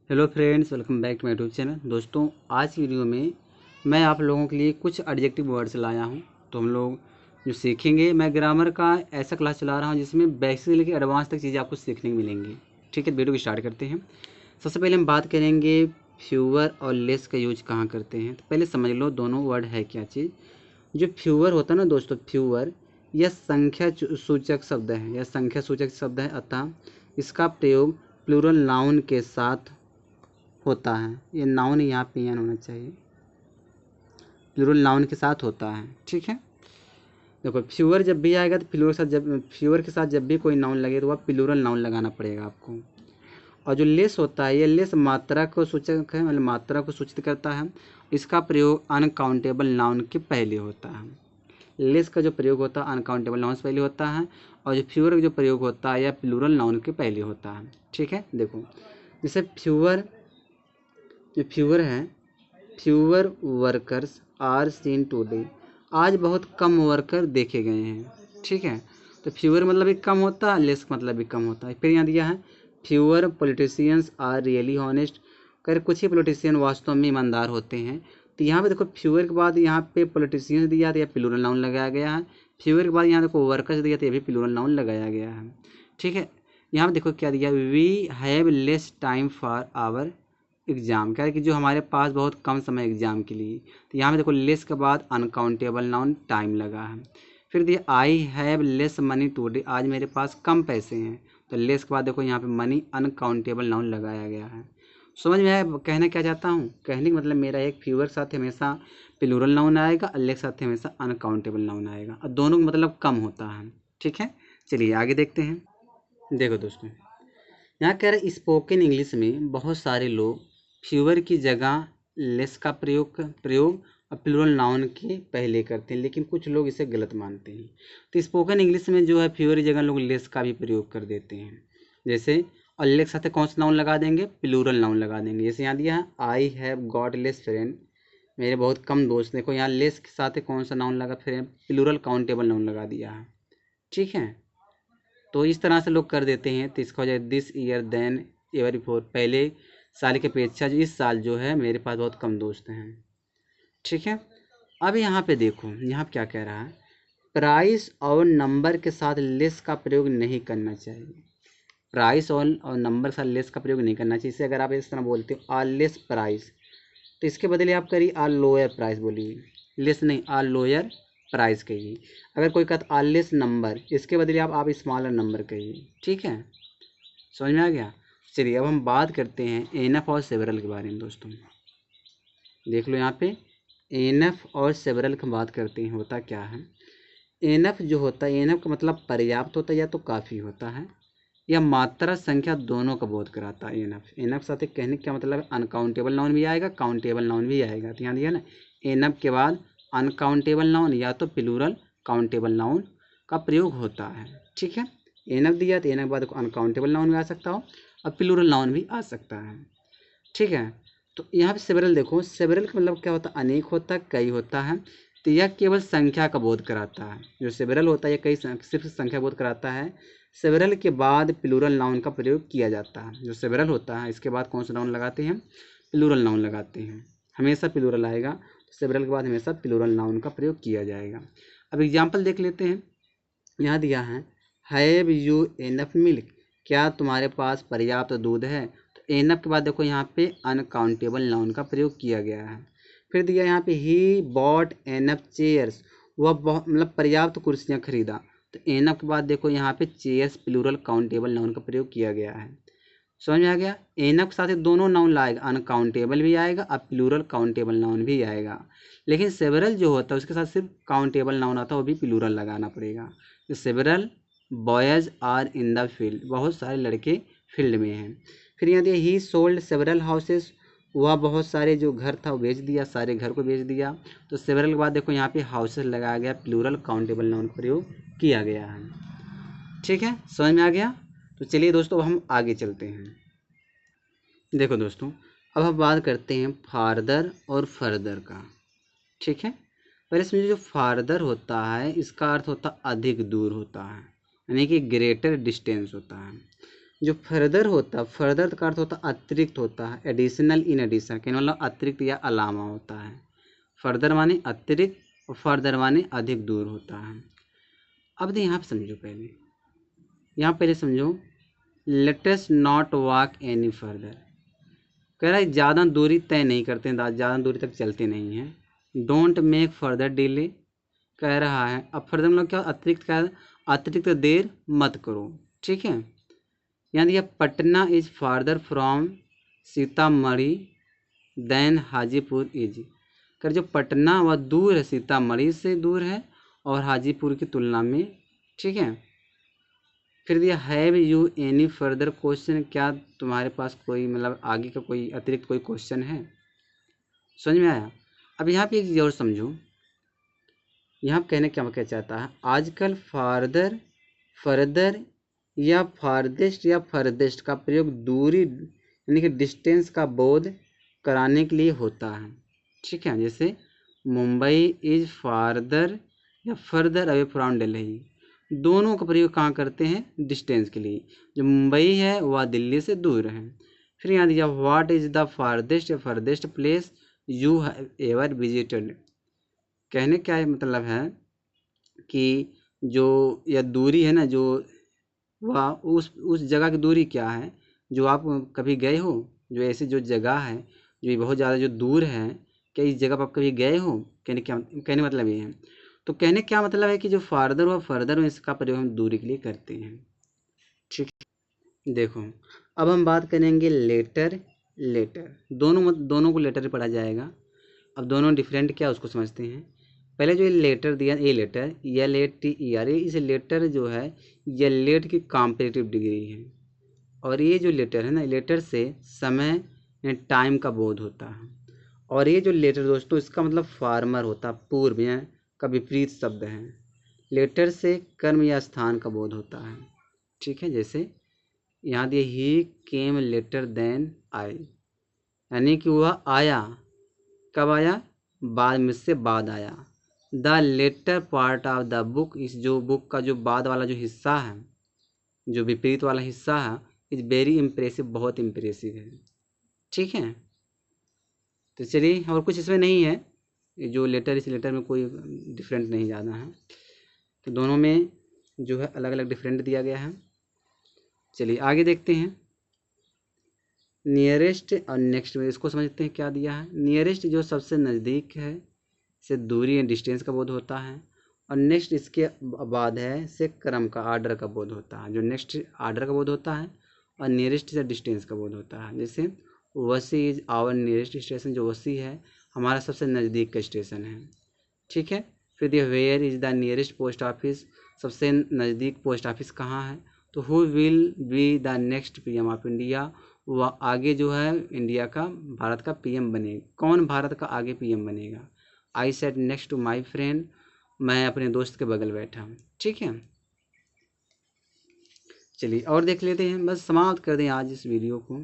Hello friends, welcome back to my YouTube channel. दोस्तों, आज की वीडियो में मैं आप लोगों के लिए कुछ एडजेक्टिव वर्ड्स लाया हूं। तो हम लोग जो सीखेंगे, मैं ग्रामर का ऐसा क्लास चला रहा हूं जिसमें बेसिक से लेकर एडवांस तक चीज़ें आपको सीखने को मिलेंगी। ठीक है, वीडियो को स्टार्ट करते हैं। सबसे पहले हम बात करेंगे फ्यूअर और लेस का यूज कहाँ करते हैं। तो पहले समझ लो दोनों वर्ड है क्या चीज़। जो फ्यूअर होता है ना दोस्तों, फ्यूअर यह संख्या सूचक शब्द है, यह संख्या सूचक शब्द है, अतः इसका प्रयोग प्लूरल नाउन के साथ होता है। ये नाउन यहाँ पे एन होना चाहिए, प्लूरल नाउन के साथ होता है। ठीक है, देखो फ्यूअर जब भी आएगा तो फ्यूअर के साथ जब भी कोई नाउन लगे तो वह प्लूरल नाउन लगाना पड़ेगा आपको। और जो लेस होता है, ये लेस मात्रा को सूचक है, मतलब मात्रा को सूचित करता है। इसका प्रयोग अनकाउंटेबल नाउन के पहले होता है। लेस का जो प्रयोग होता है अनकाउंटेबल नाउन से पहले होता है, और जो फ्यूअर का जो प्रयोग होता है यह प्लूरल नाउन के पहले होता है। ठीक है, देखो जैसे फ्यूअर, जो फ्यूअर है, fewer workers are seen today, आज बहुत कम वर्कर देखे गए हैं। ठीक है, तो फ्यूअर मतलब भी कम होता है, लेस मतलब भी कम होता है। फिर यहाँ दिया है fewer politicians are really honest, कर कुछ ही पॉलिटिशियन वास्तव में ईमानदार होते हैं। तो यहाँ पे देखो फ्यूअर के बाद यहाँ पे पॉलिटिशियंस दिया तो यह प्लूरल नाउन लगाया गया है। फ्यूअर के बाद यहाँ देखो वर्कर्स दिया तो यह भी प्लूरल नाउन लगाया गया है। ठीक है, यहाँ पे देखो क्या दिया, we have less time for our exam, क्या है कि जो हमारे पास बहुत कम समय एग्ज़ाम के लिए। तो यहाँ पे देखो लेस के बाद अनकाउंटेबल नाउन टाइम लगा है। फिर दिया I have less money today, आज मेरे पास कम पैसे हैं। तो लेस के बाद देखो यहाँ पे मनी अनकाउंटेबल नाउन लगाया गया है। समझ में आया कहना क्या चाहता हूँ? कहने का मतलब मेरा एक फ्यूअर के साथ हमेशा प्लूरल नाउन आएगा और लेस के साथ हमेशा अनकाउंटेबल नाउन आएगा, और दोनों का मतलब कम होता है। ठीक है, चलिए आगे देखते हैं। देखो दोस्तों, यहाँ कह रहे स्पोकन इंग्लिश में बहुत सारे लोग फ्यूअर की जगह लेस का प्रयोग और प्लूरल नाउन के पहले करते हैं, लेकिन कुछ लोग इसे गलत मानते हैं। तो स्पोकन इंग्लिश में जो है फ्यूअर की जगह लोग लेस का भी प्रयोग कर देते हैं। जैसे और लेस के साथ कौन सा नाउन लगा देंगे? प्लूरल नाउन लगा देंगे। जैसे यहाँ दिया है I have got less friend, मेरे बहुत कम दोस्त। देखो यहाँ लेस के साथ कौन सा नाउन लगा? फिर प्लूरल काउंटेबल नाउन लगा दिया है। ठीक है, तो इस तरह से लोग कर देते हैं। तो इसका वजह this year then ever before, पहले साल की अपेक्षा जो इस साल जो है मेरे पास बहुत कम दोस्त हैं। ठीक है, अब यहाँ पे देखो यहाँ पे क्या कह रहा है, प्राइस और नंबर के साथ लेस का प्रयोग नहीं करना चाहिए। प्राइस और नंबर के साथ लेस का प्रयोग नहीं करना चाहिए। इसे अगर आप इस तरह बोलते हो आर लेस प्राइस, तो इसके बदले आप करिए आर लोअर प्राइस बोलिए, लेस नहीं आर लोअर प्राइस कहिए। अगर कोई कहता आर लेस नंबर, इसके बदले आप स्मॉलर नंबर कहिए। ठीक है, समझ में आ गया? चलिए अब हम बात करते हैं एनफ और सेवरल के बारे में। दोस्तों देख लो यहाँ पे एनफ और सेवरल की बात करते हैं। होता क्या है, एनफ जो होता है, एनफ का मतलब पर्याप्त होता है या तो काफ़ी होता है, या मात्रा संख्या दोनों का बोध कराता है। एनफ साथ कहने का मतलब अनकाउंटेबल नाउन भी आएगा, काउंटेबल नाउन भी आएगा। तो यहाँ दिया ना एनफ के बाद अनकाउंटेबल नाउन या तो प्लूरल काउंटेबल नाउन का प्रयोग होता है। ठीक है, एनफ दिया तो एनफ के बाद अनकाउंटेबल नाउन भी आ सकता हो और प्लूरल नाउन भी आ सकता है। ठीक है, तो यहाँ पे सेवरल देखो, सेवरल का मतलब क्या होता है? अनेक होता है, कई होता है। तो यह केवल संख्या का बोध कराता है। जो सेवरल होता है यह कई सिर्फ संख्या बोध कराता है। सेवरल के बाद प्लूरल नाउन का प्रयोग किया जाता है। जो सेवरल होता है इसके बाद कौन सा नाउन लगाते हैं? प्लूरल नाउन लगाते हैं। हमेशा प्लूरल आएगा, तो सेवरल के बाद हमेशा प्लूरल नाउन का प्रयोग किया जाएगा। अब एग्जाम्पल देख लेते हैं। यहाँ दिया है हैव यू एनफ मिल्क, क्या तुम्हारे पास पर्याप्त दूध है? तो एनफ के बाद देखो यहाँ पे अनकाउंटेबल नाउन का प्रयोग किया गया है। फिर दिया यहाँ पे ही बॉट एनफ चेयर्स, वह बहुत मतलब पर्याप्त कुर्सियाँ खरीदा। तो एनफ के बाद देखो यहाँ पे चेयर्स प्लूरल काउंटेबल नाउन का प्रयोग किया गया है। समझ में आ गया? एनफ के साथ दोनों नाउन लाएगा, अनकाउंटेबल भी आएगा और प्लूरल काउंटेबल नाउन भी आएगा। लेकिन सेवरल जो होता है उसके साथ सिर्फ काउंटेबल नाउन आता है, वो भी प्लूरल लगाना पड़ेगा। Several boys are in the field, बहुत सारे लड़के फील्ड में हैं। फिर यहाँ दिया ही सोल्ड सेवरल हाउसेस, वह बहुत सारे जो घर था वो बेच दिया, सारे घर को बेच दिया। तो सेवरल के बाद देखो यहाँ पे हाउसेस लगाया गया, प्लूरल काउंटेबल नाउन प्रयोग किया गया है। ठीक है, समझ में आ गया? तो चलिए दोस्तों हम आगे चलते हैं। देखो दोस्तों, अब हम बात करते हैं फार्दर और फर्दर का। ठीक है, पहले समझिए जो फार्दर होता है इसका अर्थ होता है अधिक दूर होता है, यानी कि ग्रेटर डिस्टेंस होता है। जो फर्दर होता, फर्दर का अर्थ होता अतिरिक्त होता है, एडिशनल, इन एडिशन, कहने मतलब अतिरिक्त या अलावा होता है। फर्दर माने अतिरिक्त और फर्दर माने अधिक दूर होता है। अब तो यहाँ पे समझो, पहले समझो, let us not walk any further, कह रहा है ज़्यादा दूरी तय नहीं करते हैं, ज़्यादा दूरी तक चलते नहीं हैं। डोंट मेक फर्दर डिले, कह रहा है अब फर्दर मतलब क्या, अतिरिक्त, कह अतिरिक्त देर मत करो, ठीक है। यहाँ दिया Patna is farther from Sitamarhi than Hajipur is, कर जो पटना वह दूर है, सीतामढ़ी से दूर है और हाजीपुर की तुलना में, ठीक है। फिर दिया have you any further question, क्या तुम्हारे पास कोई मतलब आगे का कोई अतिरिक्त कोई क्वेश्चन है, समझ में आया। अब यहाँ पे एक चीज़ और समझो, यहाँ कहने क्या चाहता है, आजकल फार्दर, फर्दर या फारदेस्ट या फर्देस्ट का प्रयोग दूरी यानी कि डिस्टेंस का बोध कराने के लिए होता है, ठीक है। जैसे मुंबई इज फार्दर या फर्दर अवे फ्रॉम दिल्ली, दोनों का प्रयोग कहाँ करते हैं, डिस्टेंस के लिए। जो मुंबई है वह दिल्ली से दूर है। फिर यहाँ दिया व्हाट इज द फारदेस्ट या farthest place you have ever visited, कहने क्या है मतलब है कि जो यह दूरी है ना, जो वह उस जगह की दूरी क्या है जो आप कभी गए हो, जो ऐसी जो जगह है जो बहुत ज़्यादा जो दूर है, क्या इस जगह पर आप कभी गए हो, कहने मतलब ये है। तो कहने क्या मतलब है कि जो फार्दर व फर्दर इसका प्रयोग हम दूरी के लिए करते हैं, ठीक। देखो अब हम बात करेंगे लेटर, दोनों को लेटर पढ़ा जाएगा। अब दोनों डिफरेंट क्या उसको समझते हैं। पहले जो ये लेटर दिया, ए लेटर, LATER, इस लेटर जो है ये लेट की कॉम्पिटिटिव डिग्री है। और ये जो लेटर है ना, लेटर से समय टाइम का बोध होता है। और ये जो लेटर दोस्तों इसका मतलब फार्मर होता, पूर्व या का विपरीत शब्द है। लेटर से कर्म या स्थान का बोध होता है, ठीक है। जैसे यहाँ दिए ही केम लेटर देन आई, यानी कि वह आया, कब आया, बाद में से बाद आया। The latter part of the book, इस जो बुक का जो बाद वाला जो हिस्सा है, जो विपरीत वाला हिस्सा है, इज वेरी इम्प्रेसिव, बहुत इम्प्रेसिव है, ठीक है। तो चलिए, और कुछ इसमें नहीं है, जो लेटर, इस लेटर में कोई डिफरेंट नहीं ज़्यादा है, तो दोनों में जो है अलग अलग डिफरेंट दिया गया है। चलिए आगे देखते हैं। नियरेस्ट और नेक्स्ट में इसको समझते हैं क्या दिया है। नियरेस्ट जो सबसे नज़दीक है से दूरी या डिस्टेंस का बोध होता है, और नेक्स्ट इसके बाद है से क्रम का, आर्डर का बोध होता है। जो नेक्स्ट आर्डर का बोध होता है और नियरेस्ट से डिस्टेंस का बोध होता है। जैसे वसी इज आवर नियरेस्ट स्टेशन, जो वसी है हमारा सबसे नज़दीक का स्टेशन है, ठीक है। फिर दिया where is the nearest post office, सबसे नज़दीक पोस्ट ऑफिस कहाँ है। तो who will be the next PM of India, वह आगे जो है इंडिया का, भारत का PM बनेगा, कौन भारत का आगे PM बनेगा। I set next to my friend, मैं अपने दोस्त के बगल बैठा, ठीक है। चलिए और देख लेते हैं, बस समाप्त कर दें आज इस वीडियो को।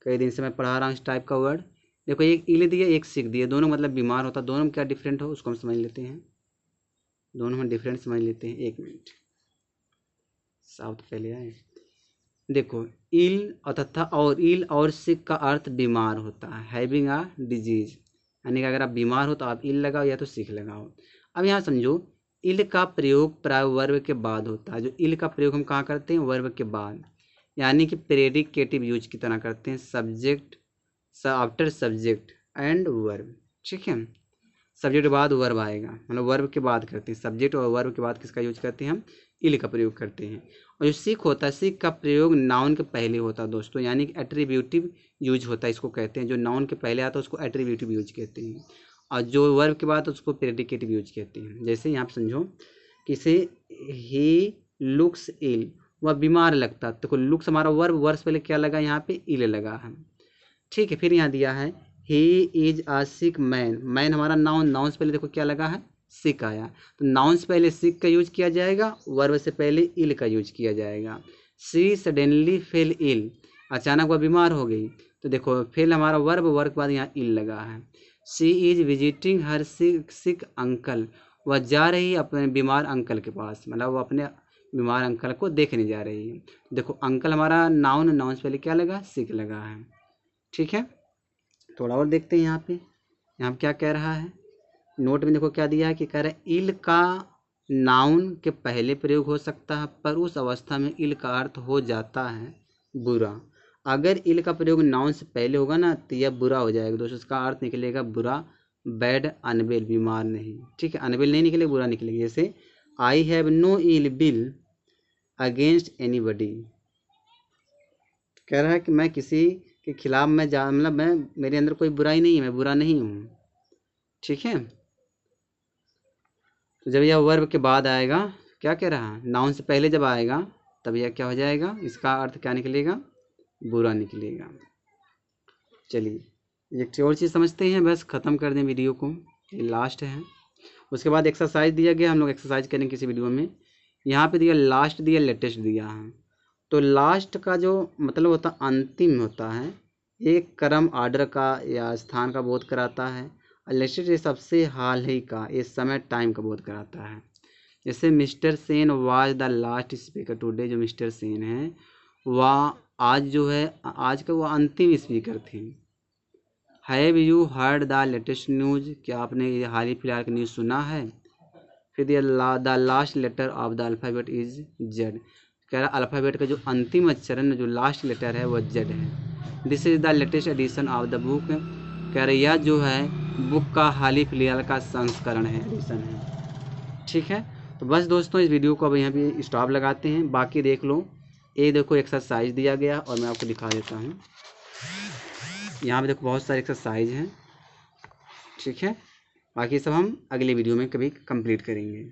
कई दिन से मैं पढ़ा रहा हूँ इस टाइप का वर्ड। देखो एक इल दिया, एक सिक दिया, दोनों मतलब बीमार होता, दोनों में क्या डिफरेंट हो उसको हम समझ लेते हैं, दोनों में डिफरेंट समझ लेते हैं। एक मिनट, साउथ पहले आए। देखो इल तथा और इल और सिक का अर्थ बीमार होता है, हैविंग अ डिजीज, यानी कि अगर आप बीमार हो तो आप इल लगाओ या तो सिक लगाओ। अब यहाँ समझो, इल का प्रयोग प्राय वर्ब के बाद होता है। जो इल का प्रयोग हम कहाँ करते हैं, वर्ब के बाद, यानी कि प्रेडिकेटिव यूज की तरह करते हैं, subject after subject and verb, ठीक है। सब्जेक्ट के बाद वर्ब आएगा, मतलब वर्ब के बाद करते हैं, सब्जेक्ट और वर्ब के बाद किसका यूज करते हैं, हम इल का प्रयोग करते हैं। और जो सिक होता है, सिक का प्रयोग नाउन के पहले होता है दोस्तों, यानी कि एट्रीब्यूटिव यूज होता है, इसको कहते हैं। जो नाउन के पहले आता है उसको एट्रीब्यूटिव यूज कहते हैं, और जो वर्ब के बाद उसको प्रेडिकेटिव यूज कहते हैं। जैसे यहाँ पर समझो, किसे ही लुक्स इल, वह बीमार लगता, तो लुक्स हमारा वर्ब, वर्ब से पहले क्या लगा, यहाँ पे इल लगा है, ठीक है। फिर यहाँ दिया है he is a sick man, man हमारा नाउन, नाउन से पहले देखो क्या लगा है, सिक आया, तो नाउन से पहले सिक का यूज किया जाएगा, वर्ब से पहले इल का यूज किया जाएगा। सी सडनली फेल इल, अचानक वह बीमार हो गई, तो देखो फेल हमारा वर्ब, वर्ब के बाद यहाँ इल लगा है। She is visiting her sick uncle, वह जा रही अपने बीमार अंकल के पास, मतलब वो अपने बीमार अंकल को देखने जा रही है। देखो अंकल हमारा नाउन, नाउन से पहले क्या लगा, सिक लगा है। ठीक है, थोड़ा और देखते हैं यहाँ पे, यहाँ क्या कह रहा है नोट में। देखो क्या दिया है कि कह रहा है इल का नाउन के पहले प्रयोग हो सकता है, पर उस अवस्था में इल का अर्थ हो जाता है बुरा। अगर इल का प्रयोग नाउन से पहले होगा ना तो यह बुरा हो जाएगा दोस्तों, इसका अर्थ निकलेगा बुरा, बैड, अनवेल, बीमार नहीं। ठीक है, अनवेल नहीं निकलेगा, बुरा निकलेगा। जैसे I have no ill will against anybody, कह रहा है कि मैं किसी के खिलाफ मतलब मैं, मेरे अंदर कोई बुराई नहीं है, मैं बुरा नहीं हूँ। ठीक है, तो जब यह वर्ब के बाद आएगा, क्या कह रहा है, नाउन से पहले जब आएगा तब यह क्या हो जाएगा, इसका अर्थ क्या निकलेगा, बुरा निकलेगा। चलिए एक और चीज़ समझते हैं, बस ख़त्म कर दें वीडियो को, ये लास्ट है। उसके बाद एक्सरसाइज दिया गया, हम लोग एक्सरसाइज करेंगे किसी वीडियो में। यहाँ पे दिया लास्ट, दिया लेटेस्ट दिया है। तो लास्ट का जो मतलब होता है अंतिम होता है, एक क्रम आर्डर का या स्थान का बोध कराता है। लेटेस्ट ये सबसे हाल ही का, ये समय टाइम का बोध कराता है। जैसे mister Sen was the last speaker today, जो मिस्टर सेन है वह आज जो है, आज का वो अंतिम स्पीकर थे। Have you heard the latest news, क्या आपने ये हाल ही फिलहाल का न्यूज़ सुना है। फिर दिया the last letter of the alphabet is Z, कह रहा अल्फ़ाबेट का जो अंतिम अक्षर है, जो लास्ट लेटर है वह जेड है। This is the latest edition of the book, कह रहा यह जो है बुक का हाल ही फिलहाल का संस्करण है, एडिशन है। ठीक है, तो बस दोस्तों इस वीडियो को अब यहाँ पे स्टॉप लगाते हैं, बाकी देख लो। ये देखो एक्सरसाइज दिया गया और मैं आपको दिखा देता हूँ। यहाँ पे देखो बहुत सारे एक्सरसाइज हैं। ठीक है, बाकी सब हम अगले वीडियो में कभी कंप्लीट करेंगे।